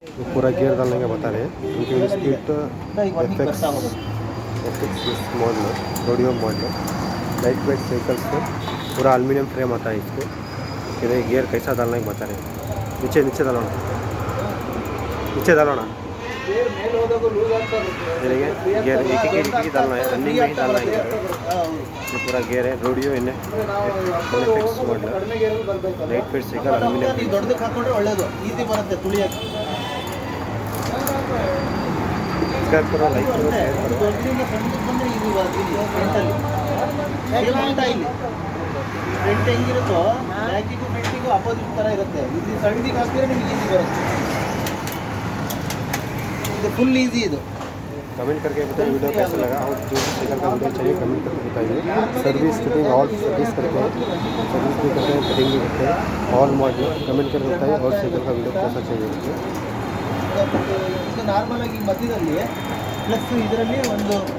वो पूरा गियर डालने का बता रहे हैं क्योंकि speed F X model rodeo model light weight cycles में पूरा एल्यूमिनियम फ्रेम आता है इसको। फिर गियर कैसा डालने का बता रहे हैं। नीचे नीचे डालो ना, नीचे डालो ना। गियर एक ही डालना है, रनिंग में ही डालना है गियर। ये पूरा गियर है rodeo F X model light weight cycle aluminium subscribe करो, लाइक करो, शेयर करो। ಫ್ರಂಟ್ ಹೆಂಗಿರುತ್ತೋ ಬ್ಯಾಕಿಗೂ ಫ್ರಂಟಿಗೂ ಅಪೋಸಿಟ್ ಥರ ಇರುತ್ತೆ. ಇದು ಸಣ್ಣದಿಗೆ ಹಾಕಿದ್ರೆ ನಿಮ್ಗೆ ಈಸಿ ಬರುತ್ತೆ. ಇದು ಫುಲ್ ಈಸಿ ಇದು. कमेंट करके बताइए वीडियो कैसा लगा और जो भी साइकिल का वीडियो चाहिए कमेंट करके बताइए। सर्विस फिटिंग ऑल सर्विस करते हैं, सर्विस भी करते हैं, फिटिंग भी करते हैं, ऑल मॉडल कमेंट करके बताइए। और साइकिल का वीडियो कैसा चाहिए ಇದು ನಾರ್ಮಲ್ ಆಗಿ ಮಧ್ಯದಲ್ಲಿ ಪ್ಲಸ್ ಇದರಲ್ಲಿ ಒಂದು